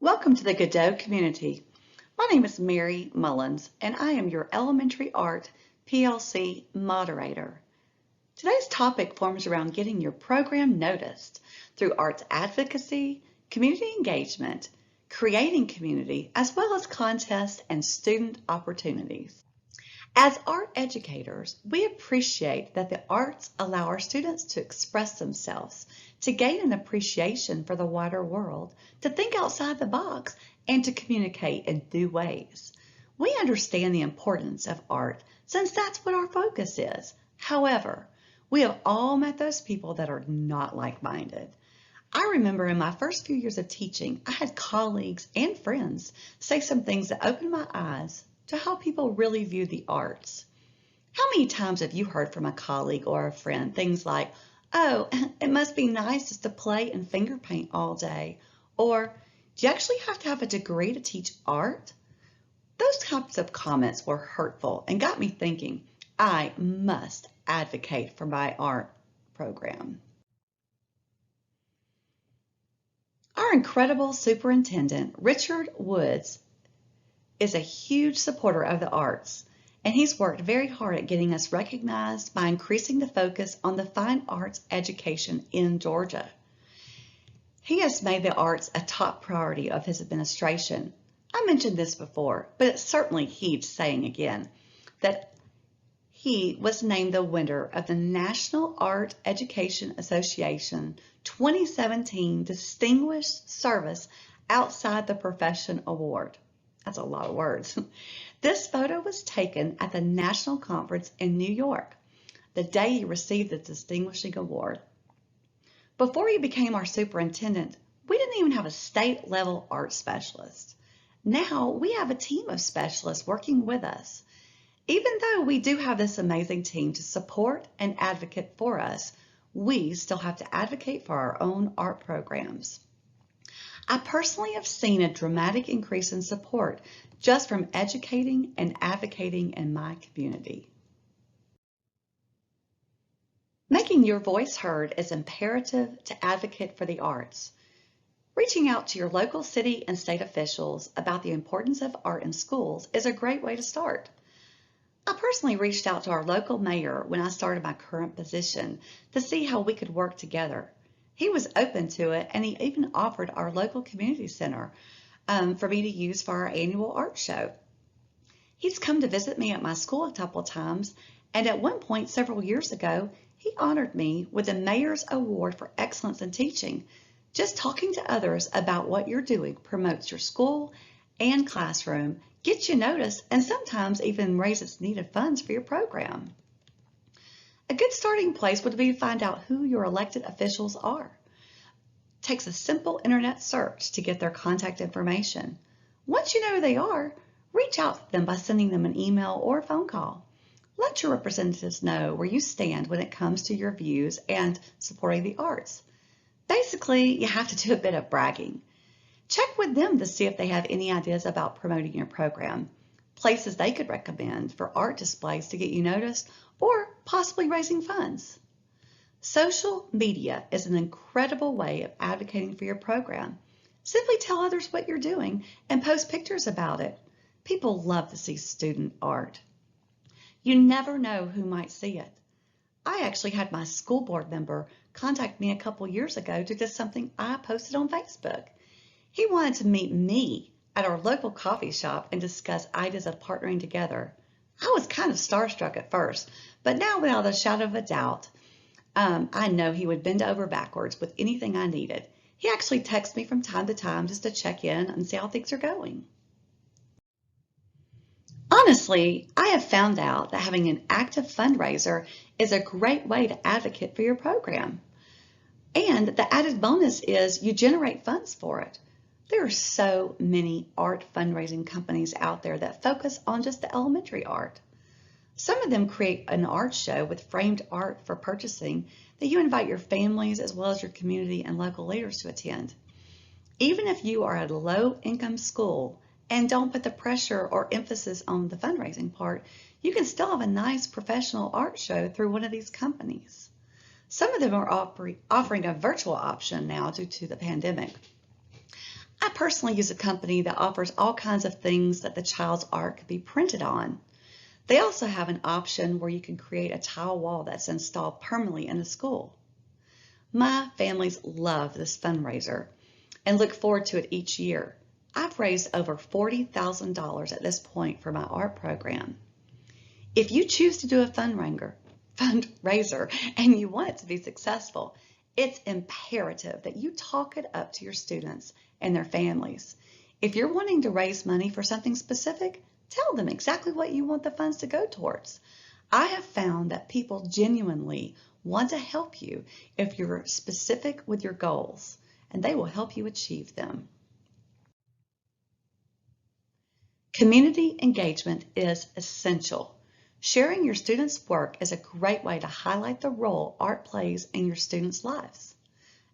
Welcome to the Godot community. My name is Mary Mullins, and I am your Elementary Art PLC moderator. Today's topic forms around getting your program noticed through arts advocacy, community engagement, creating community, as well as contests and student opportunities. As art educators, we appreciate that the arts allow our students to express themselves, to gain an appreciation for the wider world, to think outside the box, and to communicate in new ways. We understand the importance of art since that's what our focus is. However, we have all met those people that are not like-minded. I remember in my first few years of teaching, I had colleagues and friends say some things that opened my eyes to how people really view the arts. How many times have you heard from a colleague or a friend things like, "Oh, it must be nice just to play and finger paint all day," or "Do you actually have to have a degree to teach art?" Those types of comments were hurtful and got me thinking, I must advocate for my art program. Our incredible superintendent, Richard Woods, is a huge supporter of the arts, and he's worked very hard at getting us recognized by increasing the focus on the fine arts education in Georgia. He has made the arts a top priority of his administration. I mentioned this before, but it certainly heeds saying again that he was named the winner of the National Art Education Association 2017 Distinguished Service Outside the Profession Award. That's a lot of words. This photo was taken at the National Conference in New York, the day he received the distinguishing award. Before he became our superintendent, we didn't even have a state-level art specialist. Now we have a team of specialists working with us. Even though we do have this amazing team to support and advocate for us, we still have to advocate for our own art programs. I personally have seen a dramatic increase in support just from educating and advocating in my community. Making your voice heard is imperative to advocate for the arts. Reaching out to your local city and state officials about the importance of art in schools is a great way to start. I personally reached out to our local mayor when I started my current position to see how we could work together. He was open to it, and he even offered our local community center for me to use for our annual art show. He's come to visit me at my school a couple times, and at one point several years ago, he honored me with the Mayor's Award for Excellence in Teaching. Just talking to others about what you're doing promotes your school and classroom, gets you noticed, and sometimes even raises needed funds for your program. A good starting place would be to find out who your elected officials are. It takes a simple internet search to get their contact information. Once you know who they are, reach out to them by sending them an email or a phone call. Let your representatives know where you stand when it comes to your views and supporting the arts. Basically, you have to do a bit of bragging. Check with them to see if they have any ideas about promoting your program, places they could recommend for art displays to get you noticed, or possibly raising funds. Social media is an incredible way of advocating for your program. Simply tell others what you're doing and post pictures about it. People love to see student art. You never know who might see it. I actually had my school board member contact me a couple years ago to do something I posted on Facebook. He wanted to meet me at our local coffee shop and discuss ideas of partnering together. I was kind of starstruck at first, but now without a shadow of a doubt, I know he would bend over backwards with anything I needed. He actually texts me from time to time just to check in and see how things are going. Honestly, I have found out that having an active fundraiser is a great way to advocate for your program. And the added bonus is you generate funds for it. There are so many art fundraising companies out there that focus on just the elementary art. Some of them create an art show with framed art for purchasing that you invite your families as well as your community and local leaders to attend. Even if you are at a low-income school and don't put the pressure or emphasis on the fundraising part, you can still have a nice professional art show through one of these companies. Some of them are offering a virtual option now due to the pandemic. I personally use a company that offers all kinds of things that the child's art could be printed on. They also have an option where you can create a tile wall that's installed permanently in the school. My families love this fundraiser and look forward to it each year. I've raised over $40,000 at this point for my art program. If you choose to do a fundraiser and you want it to be successful, it's imperative that you talk it up to your students and their families. If you're wanting to raise money for something specific, tell them exactly what you want the funds to go towards. I have found that people genuinely want to help you if you're specific with your goals, and they will help you achieve them. Community engagement is essential. Sharing your students' work is a great way to highlight the role art plays in your students' lives.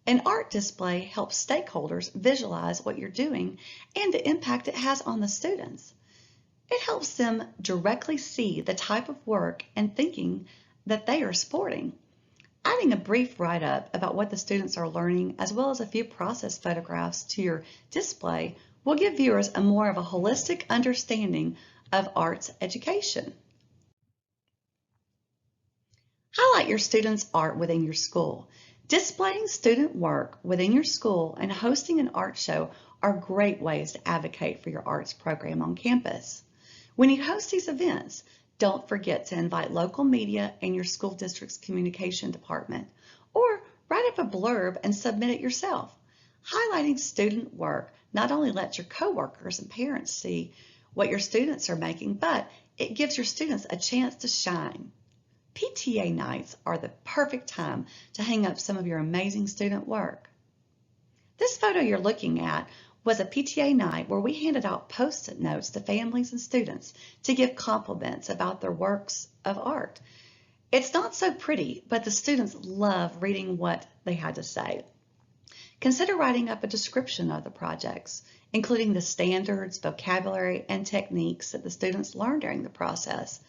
An art display helps stakeholders visualize what you're doing and the impact it has on the students. It helps them directly see the type of work and thinking that they are supporting. Adding a brief write-up about what the students are learning, as well as a few process photographs to your display, will give viewers a more of a holistic understanding of arts education. Highlight your students' art within your school. Displaying student work within your school and hosting an art show are great ways to advocate for your arts program on campus. When you host these events, don't forget to invite local media and your school district's communication department, or write up a blurb and submit it yourself. Highlighting student work not only lets your coworkers and parents see what your students are making, but it gives your students a chance to shine. PTA nights are the perfect time to hang up some of your amazing student work. This photo you're looking at was a PTA night where we handed out Post-it notes to families and students to give compliments about their works of art. It's not so pretty, but the students love reading what they had to say. Consider writing up a description of the projects, including the standards, vocabulary, and techniques that the students learned during the process.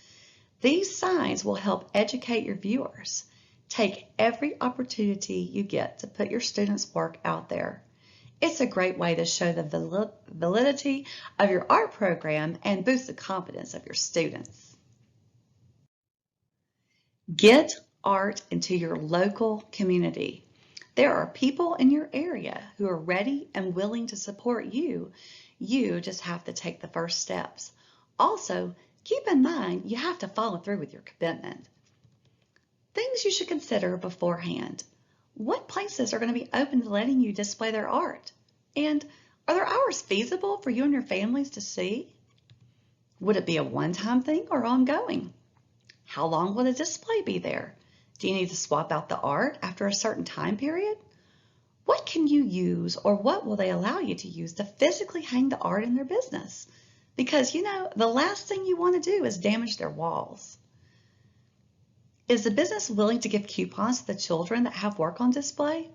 These signs will help educate your viewers. Take every opportunity you get to put your students' work out there. It's a great way to show the validity of your art program and boost the confidence of your students. Get art into your local community. There are people in your area who are ready and willing to support you. You just have to take the first steps. Also, keep in mind you have to follow through with your commitment. Things you should consider beforehand. What places are going to be open to letting you display their art? And are their hours feasible for you and your families to see? Would it be a one-time thing or ongoing? How long will the display be there? Do you need to swap out the art after a certain time period? What can you use, or what will they allow you to use to physically hang the art in their business? Because, the last thing you want to do is damage their walls. Is the business willing to give coupons to the children that have work on display?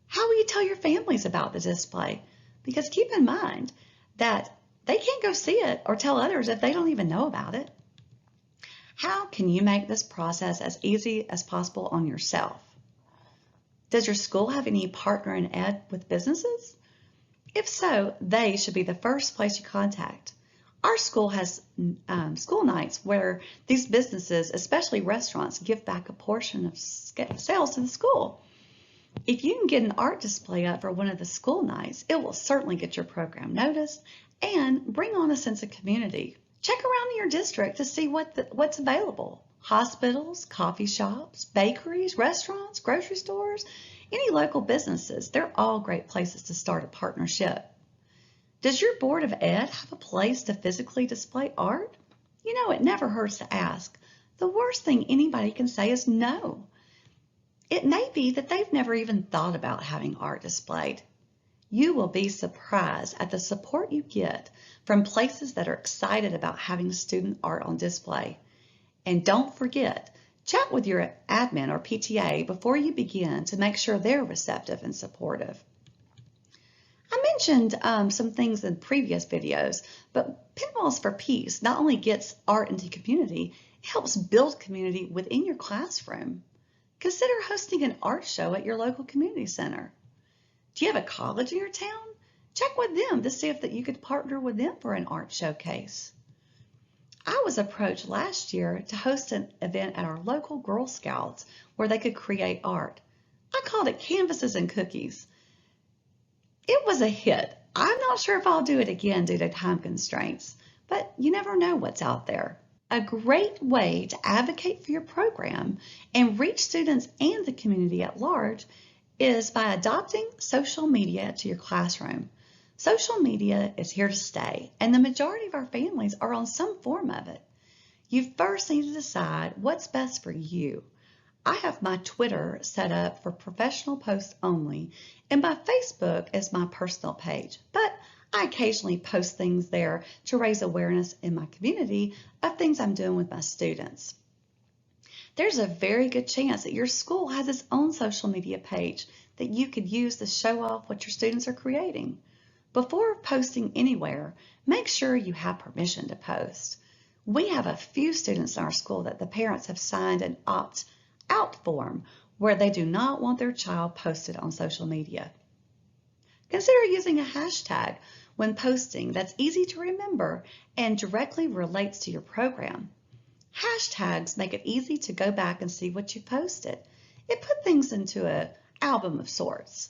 How will you tell your families about the display? Because keep in mind that they can't go see it or tell others if they don't even know about it. How can you make this process as easy as possible on yourself? Does your school have any partner in ed with businesses? If so, they should be the first place you contact. Our school has school nights where these businesses, especially restaurants, give back a portion of sales to the school. If you can get an art display up for one of the school nights, it will certainly get your program noticed and bring on a sense of community. Check around in your district to see what's available. Hospitals, coffee shops, bakeries, restaurants, grocery stores, any local businesses, they're all great places to start a partnership. Does your Board of Ed have a place to physically display art? It never hurts to ask. The worst thing anybody can say is no. It may be that they've never even thought about having art displayed. You will be surprised at the support you get from places that are excited about having student art on display. And don't forget, chat with your admin or PTA before you begin to make sure they're receptive and supportive. I mentioned some things in previous videos, but Pinwheels for Peace not only gets art into community, it helps build community within your classroom. Consider hosting an art show at your local community center. Do you have a college in your town? Check with them to see if that you could partner with them for an art showcase. I was approached last year to host an event at our local Girl Scouts where they could create art. I called it Canvases and Cookies. It was a hit. I'm not sure if I'll do it again due to time constraints, but you never know what's out there. A great way to advocate for your program and reach students and the community at large is by adopting social media to your classroom. Social media is here to stay, and the majority of our families are on some form of it. You first need to decide what's best for you. I have my Twitter set up for professional posts only, and my Facebook is my personal page, but I occasionally post things there to raise awareness in my community of things I'm doing with my students. There's a very good chance that your school has its own social media page that you could use to show off what your students are creating. Before posting anywhere, make sure you have permission to post. We have a few students in our school that the parents have signed an opt-out form where they do not want their child posted on social media. Consider using a hashtag when posting that's easy to remember and directly relates to your program. Hashtags make it easy to go back and see what you posted. It puts things into an album of sorts.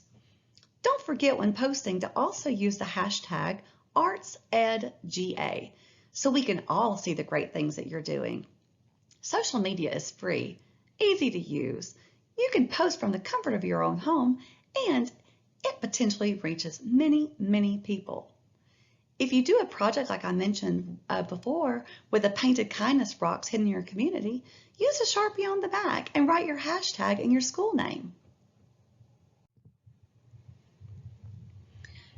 Don't forget when posting to also use the hashtag ArtsEdGA so we can all see the great things that you're doing. Social media is free, easy to use. You can post from the comfort of your own home, and it potentially reaches many, many people. If you do a project like I mentioned before with the painted kindness rocks hidden in your community, use a Sharpie on the back and write your hashtag and your school name.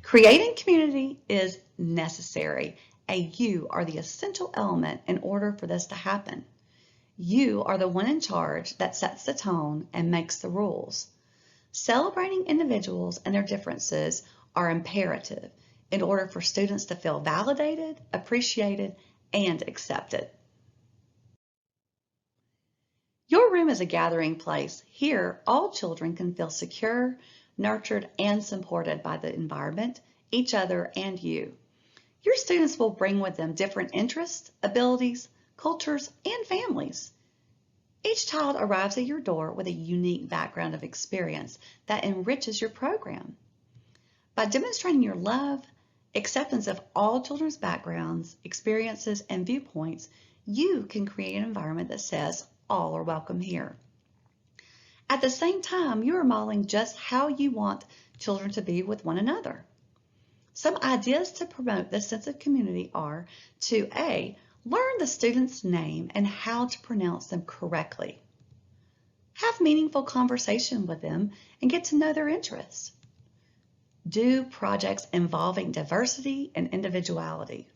Creating community is necessary, and you are the essential element in order for this to happen. You are the one in charge that sets the tone and makes the rules. Celebrating individuals and their differences are imperative in order for students to feel validated, appreciated, and accepted. Your room is a gathering place. Here, all children can feel secure, nurtured, and supported by the environment, each other, and you. Your students will bring with them different interests, abilities, cultures, and families. Each child arrives at your door with a unique background of experience that enriches your program. By demonstrating your love, acceptance of all children's backgrounds, experiences, and viewpoints, you can create an environment that says all are welcome here. At the same time, you are modeling just how you want children to be with one another. Some ideas to promote this sense of community are to A, learn the student's name and how to pronounce them correctly. Have meaningful conversation with them and get to know their interests. Do projects involving diversity and individuality.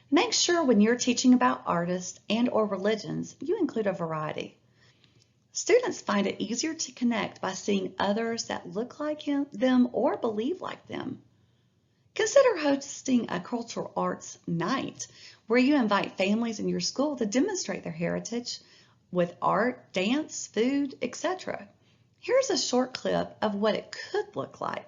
Make sure when you're teaching about artists and/or religions, you include a variety. Students find it easier to connect by seeing others that look like them or believe like them. Consider hosting a cultural arts night where you invite families in your school to demonstrate their heritage with art, dance, food, etc. Here's a short clip of what it could look like.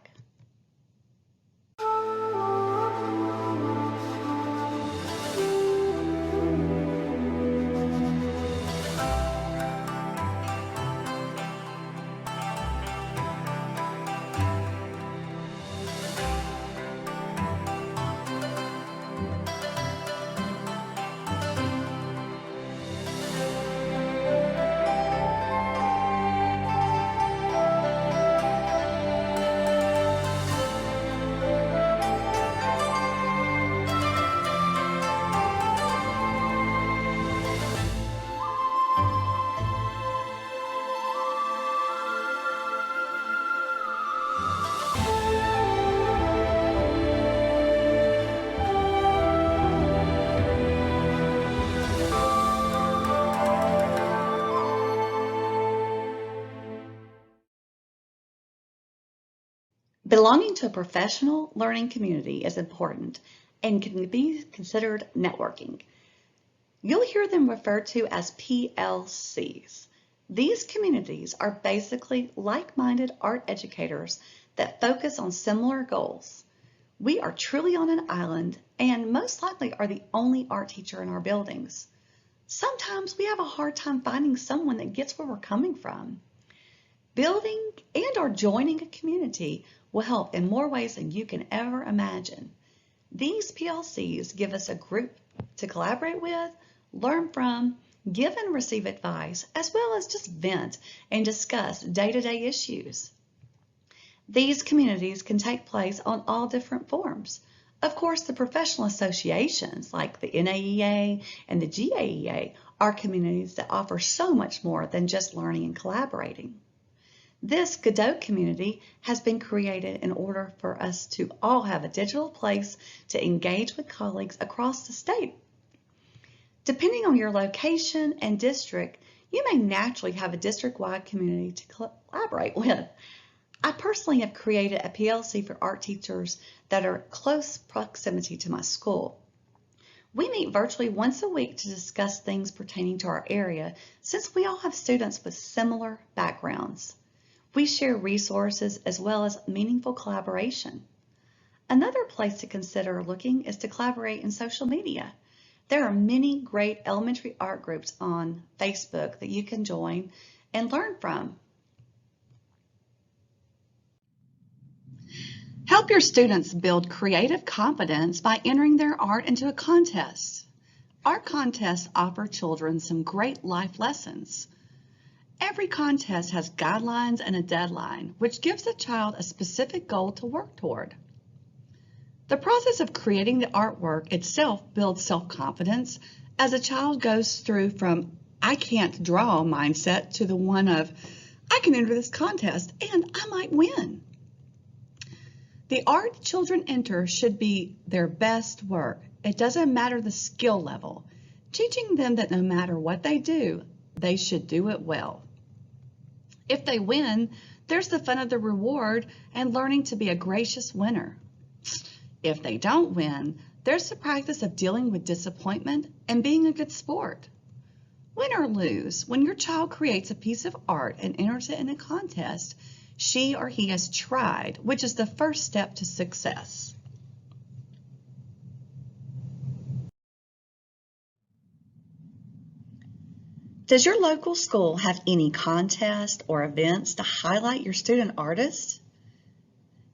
Belonging to a professional learning community is important and can be considered networking. You'll hear them referred to as PLCs. These communities are basically like-minded art educators that focus on similar goals. We are truly on an island and most likely are the only art teacher in our buildings. Sometimes we have a hard time finding someone that gets where we're coming from. Building and or joining a community will help in more ways than you can ever imagine. These PLCs give us a group to collaborate with, learn from, give and receive advice, as well as just vent and discuss day-to-day issues. These communities can take place on all different forms. Of course, the professional associations like the NAEA and the GAEA are communities that offer so much more than just learning and collaborating. This Godot community has been created in order for us to all have a digital place to engage with colleagues across the state. Depending on your location and district, you may naturally have a district-wide community to collaborate with. I personally have created a PLC for art teachers that are close proximity to my school. We meet virtually once a week to discuss things pertaining to our area since we all have students with similar backgrounds. We share resources as well as meaningful collaboration. Another place to consider looking is to collaborate in social media. There are many great elementary art groups on Facebook that you can join and learn from. Help your students build creative confidence by entering their art into a contest. Art contests offer children some great life lessons. Every contest has guidelines and a deadline, which gives the child a specific goal to work toward. The process of creating the artwork itself builds self-confidence as a child goes through from "I can't draw" mindset to the one of "I can enter this contest and I might win." The art children enter should be their best work. It doesn't matter the skill level, teaching them that no matter what they do, they should do it well. If they win, there's the fun of the reward and learning to be a gracious winner. If they don't win, there's the practice of dealing with disappointment and being a good sport. Win or lose, when your child creates a piece of art and enters it in a contest, she or he has tried, which is the first step to success. Does your local school have any contests or events to highlight your student artists?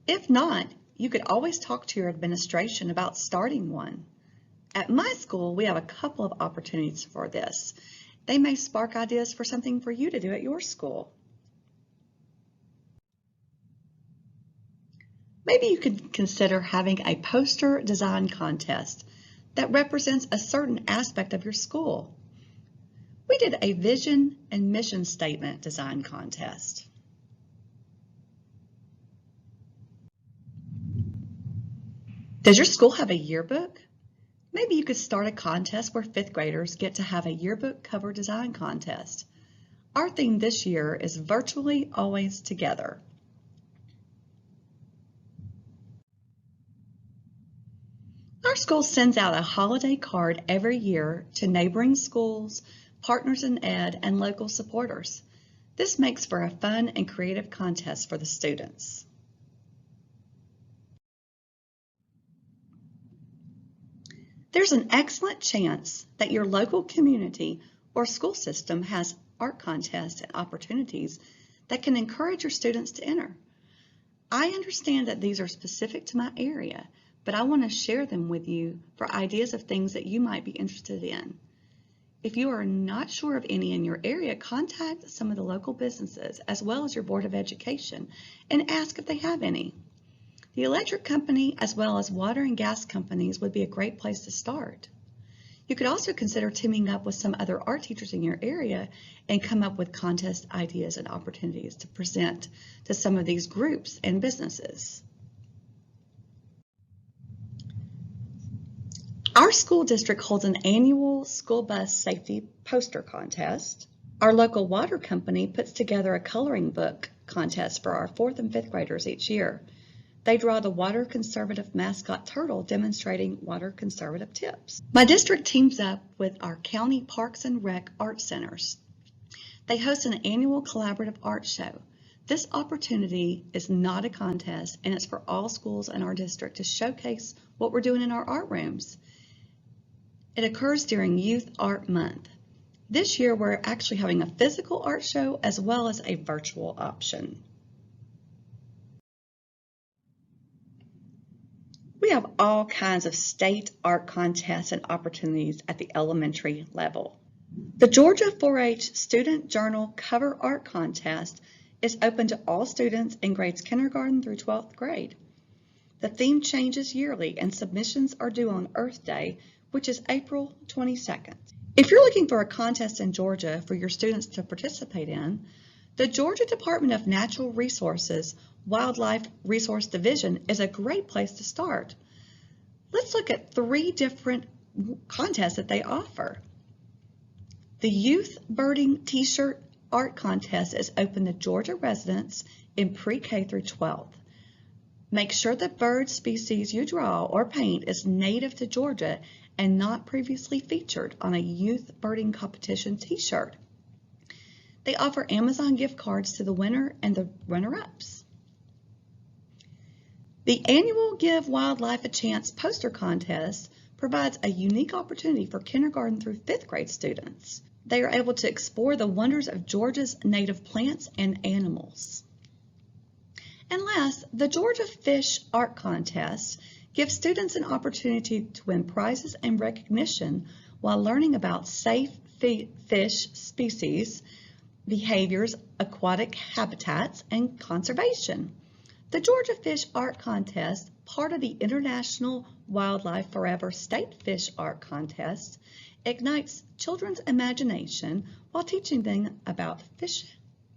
If not, you could always talk to your administration about starting one. At my school, we have a couple of opportunities for this. They may spark ideas for something for you to do at your school. Maybe you could consider having a poster design contest that represents a certain aspect of your school. We did a vision and mission statement design contest. Does your school have a yearbook? Maybe you could start a contest where fifth graders get to have a yearbook cover design contest. Our theme this year is Virtually Always Together. Our school sends out a holiday card every year to neighboring schools, partners in ed, and local supporters. This makes for a fun and creative contest for the students. There's an excellent chance that your local community or school system has art contests and opportunities that can encourage your students to enter. I understand that these are specific to my area, but I want to share them with you for ideas of things that you might be interested in. If you are not sure of any in your area, contact some of the local businesses as well as your Board of Education and ask if they have any. The electric company as well as water and gas companies would be a great place to start. You could also consider teaming up with some other art teachers in your area and come up with contest ideas and opportunities to present to some of these groups and businesses. Our school district holds an annual school bus safety poster contest. Our local water company puts together a coloring book contest for our 4th and 5th graders each year. They draw the water conservative mascot turtle demonstrating water conservative tips. My district teams up with our county parks and rec art centers. They host an annual collaborative art show. This opportunity is not a contest, and it's for all schools in our district to showcase what we're doing in our art rooms. It occurs during Youth Art Month. This year, we're actually having a physical art show as well as a virtual option. We have all kinds of state art contests and opportunities at the elementary level. The Georgia 4-H Student Journal Cover Art Contest is open to all students in grades kindergarten through 12th grade. The theme changes yearly and submissions are due on Earth Day, which is April 22nd. If you're looking for a contest in Georgia for your students to participate in, the Georgia Department of Natural Resources Wildlife Resource Division is a great place to start. Let's look at 3 different contests that they offer. The Youth Birding T-shirt art contest is open to Georgia residents in pre-K through 12th. Make sure the bird species you draw or paint is native to Georgia and not previously featured on a youth birding competition t-shirt. They offer Amazon gift cards to the winner and the runner-ups. The annual Give Wildlife a Chance poster contest provides a unique opportunity for kindergarten through 5th grade students. They are able to explore the wonders of Georgia's native plants and animals. And last, the Georgia Fish Art Contest gives students an opportunity to win prizes and recognition while learning about safe fish species, behaviors, aquatic habitats, and conservation. The Georgia Fish Art Contest, part of the International Wildlife Forever State Fish Art Contest, ignites children's imagination while teaching them about fish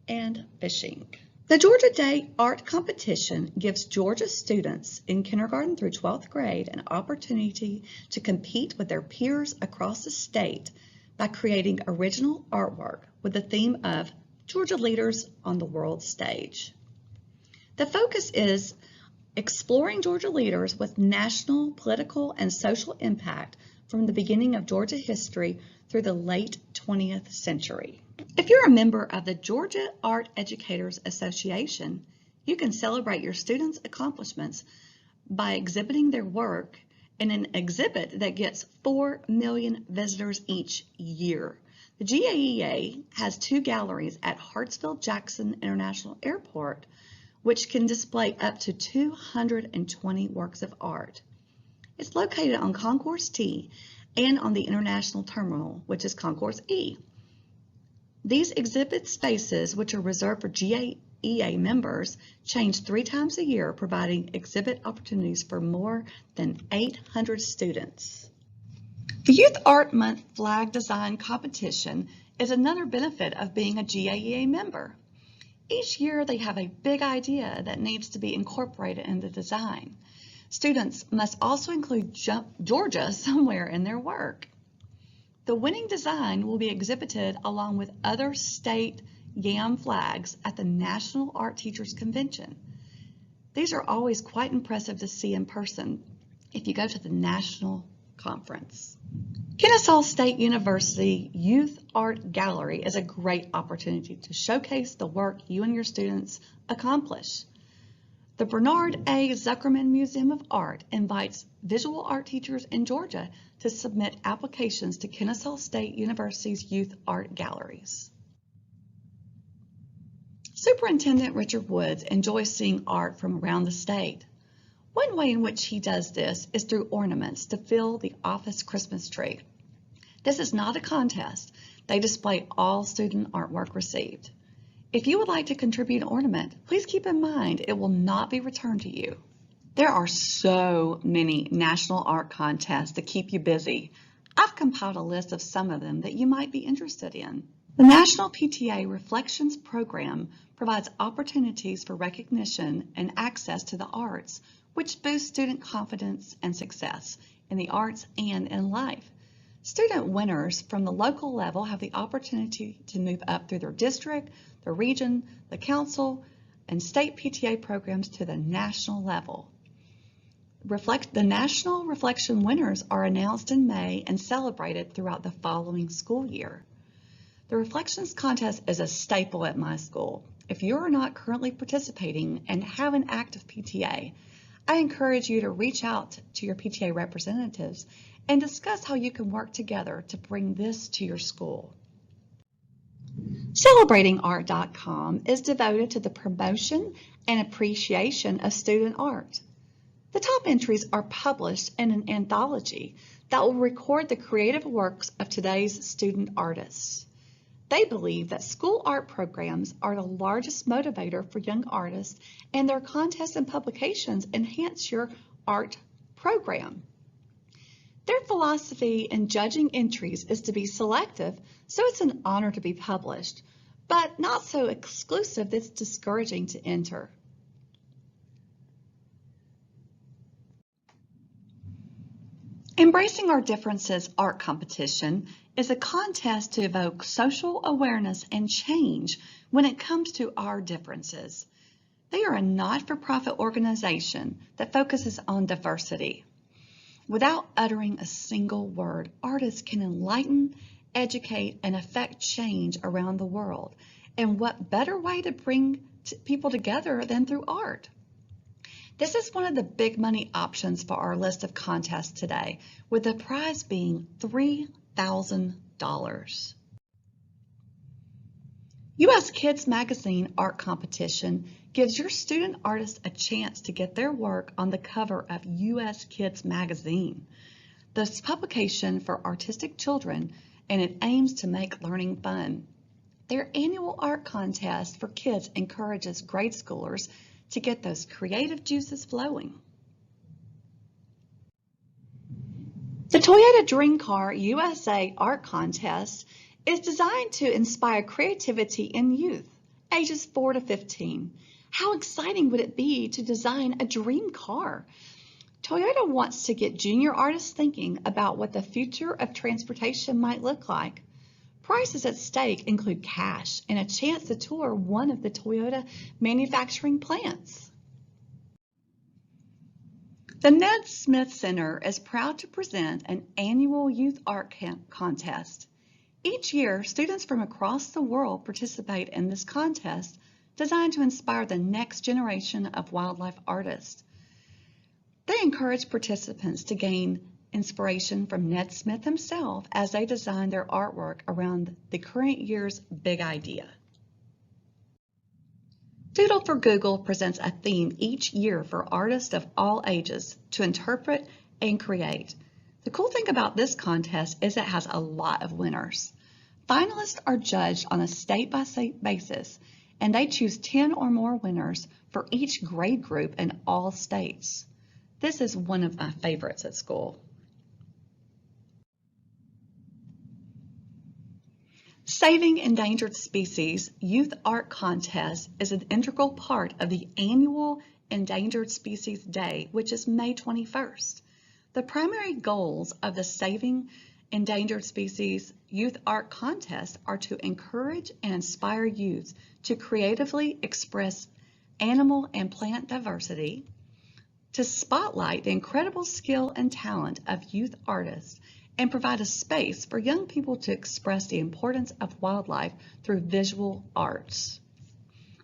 and fishing. The Georgia Day Art Competition gives Georgia students in kindergarten through 12th grade an opportunity to compete with their peers across the state by creating original artwork with the theme of Georgia Leaders on the World Stage. The focus is exploring Georgia leaders with national, political, and social impact from the beginning of Georgia history through the late 20th century. If you're a member of the Georgia Art Educators Association, you can celebrate your students' accomplishments by exhibiting their work in an exhibit that gets 4 million visitors each year. The GAEA has 2 galleries at Hartsfield-Jackson International Airport, which can display up to 220 works of art. It's located on Concourse T and on the International Terminal, which is Concourse E. These exhibit spaces, which are reserved for GAEA members, change 3 times a year, providing exhibit opportunities for more than 800 students. The Youth Art Month Flag Design Competition is another benefit of being a GAEA member. Each year they have a big idea that needs to be incorporated in the design. Students must also include Georgia somewhere in their work. The winning design will be exhibited along with other state YAM flags at the National Art Teachers Convention. These are always quite impressive to see in person if you go to the national conference. Kennesaw State University Youth Art Gallery is a great opportunity to showcase the work you and your students accomplish. The Bernard A. Zuckerman Museum of Art invites visual art teachers in Georgia to submit applications to Kennesaw State University's Youth Art Galleries. Superintendent Richard Woods enjoys seeing art from around the state. One way in which he does this is through ornaments to fill the office Christmas tree. This is not a contest. They display all student artwork received. If you would like to contribute an ornament, please keep in mind it will not be returned to you. There are so many national art contests to keep you busy. I've compiled a list of some of them that you might be interested in. The National PTA Reflections Program provides opportunities for recognition and access to the arts, which boosts student confidence and success in the arts and in life. Student winners from the local level have the opportunity to move up through their district, the region, the council, and state PTA programs to the national level. The National Reflection winners are announced in May and celebrated throughout the following school year. The Reflections Contest is a staple at my school. If you are not currently participating and have an active PTA, I encourage you to reach out to your PTA representatives and discuss how you can work together to bring this to your school. CelebratingArt.com is devoted to the promotion and appreciation of student art. The top entries are published in an anthology that will record the creative works of today's student artists. They believe that school art programs are the largest motivator for young artists, and their contests and publications enhance your art program. Their philosophy in judging entries is to be selective, so it's an honor to be published, but not so exclusive that it's discouraging to enter. Embracing Our Differences Art Competition is a contest to evoke social awareness and change when it comes to our differences. They are a not-for-profit organization that focuses on diversity. Without uttering a single word, artists can enlighten, educate, and affect change around the world. And what better way to bring people together than through art? This is one of the big money options for our list of contests today, with the prize being $3,000. U.S. Kids Magazine Art Competition gives your student artists a chance to get their work on the cover of U.S. Kids Magazine. This publication for artistic children, and it aims to make learning fun. Their annual art contest for kids encourages grade schoolers to get those creative juices flowing. The Toyota Dream Car USA Art Contest is designed to inspire creativity in youth, ages 4 to 15. How exciting would it be to design a dream car? Toyota wants to get junior artists thinking about what the future of transportation might look like. Prizes at stake include cash and a chance to tour one of the Toyota manufacturing plants. The Ned Smith Center is proud to present an annual youth art contest. Each year, students from across the world participate in this contest designed to inspire the next generation of wildlife artists. They encourage participants to gain inspiration from Ned Smith himself as they design their artwork around the current year's big idea. Doodle for Google presents a theme each year for artists of all ages to interpret and create. The cool thing about this contest is it has a lot of winners. Finalists are judged on a state-by-state basis, and they choose 10 or more winners for each grade group in all states. This is one of my favorites at school. Saving Endangered Species Youth Art Contest is an integral part of the annual Endangered Species Day, which is May 21st. The primary goals of the Saving Endangered Species Youth Art Contest are to encourage and inspire youth to creatively express animal and plant diversity, to spotlight the incredible skill and talent of youth artists, and provide a space for young people to express the importance of wildlife through visual arts.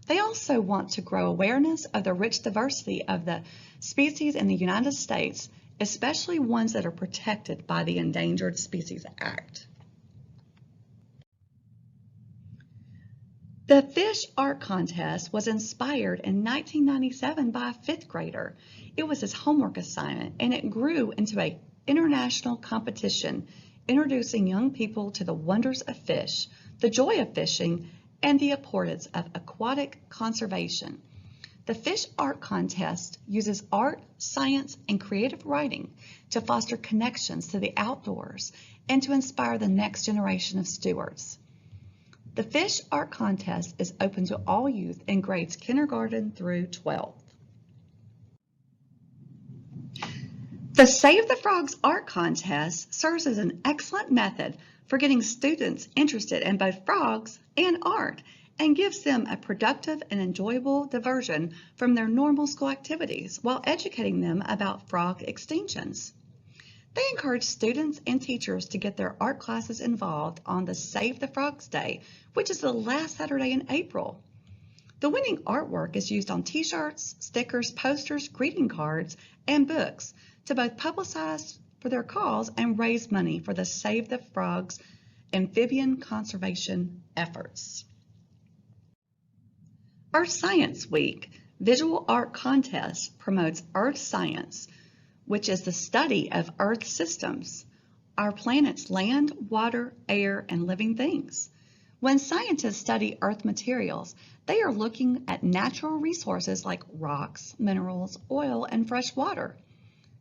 They also want to grow awareness of the rich diversity of the species in the United States, especially ones that are protected by the Endangered Species Act. The Fish Art Contest was inspired in 1997 by a 5th grader. It was his homework assignment, and it grew into an international competition introducing young people to the wonders of fish, the joy of fishing, and the importance of aquatic conservation. The Fish Art Contest uses art, science, and creative writing to foster connections to the outdoors and to inspire the next generation of stewards. The Fish Art Contest is open to all youth in grades kindergarten through 12th. The Save the Frogs Art Contest serves as an excellent method for getting students interested in both frogs and art and gives them a productive and enjoyable diversion from their normal school activities while educating them about frog extinctions. They encourage students and teachers to get their art classes involved on the Save the Frogs Day, which is the last Saturday in April. The winning artwork is used on t-shirts, stickers, posters, greeting cards, and books to both publicize for their cause and raise money for the Save the Frogs amphibian conservation efforts. Earth Science Week Visual Art Contest promotes earth science, which is the study of Earth systems, our planet's land, water, air, and living things. When scientists study Earth materials, they are looking at natural resources like rocks, minerals, oil, and fresh water.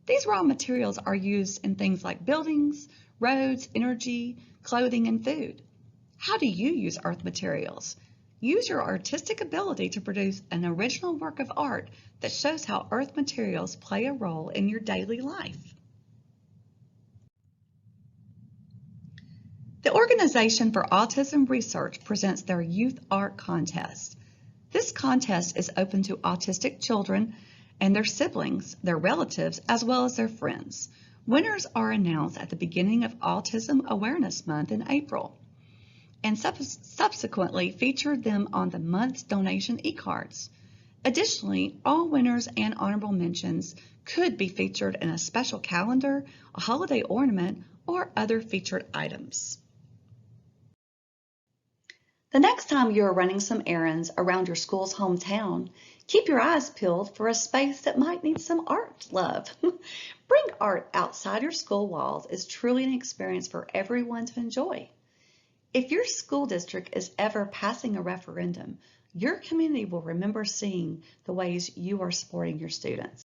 These raw materials are used in things like buildings, roads, energy, clothing, and food. How do you use Earth materials? Use your artistic ability to produce an original work of art that shows how Earth materials play a role in your daily life. The Organization for Autism Research presents their Youth Art Contest. This contest is open to autistic children and their siblings, their relatives, as well as their friends. Winners are announced at the beginning of Autism Awareness Month in April, and subsequently featured them on the month's donation e-cards. Additionally, all winners and honorable mentions could be featured in a special calendar, a holiday ornament, or other featured items. The next time you are running some errands around your school's hometown, keep your eyes peeled for a space that might need some art love. Bring art outside your school walls is truly an experience for everyone to enjoy. If your school district is ever passing a referendum, your community will remember seeing the ways you are supporting your students.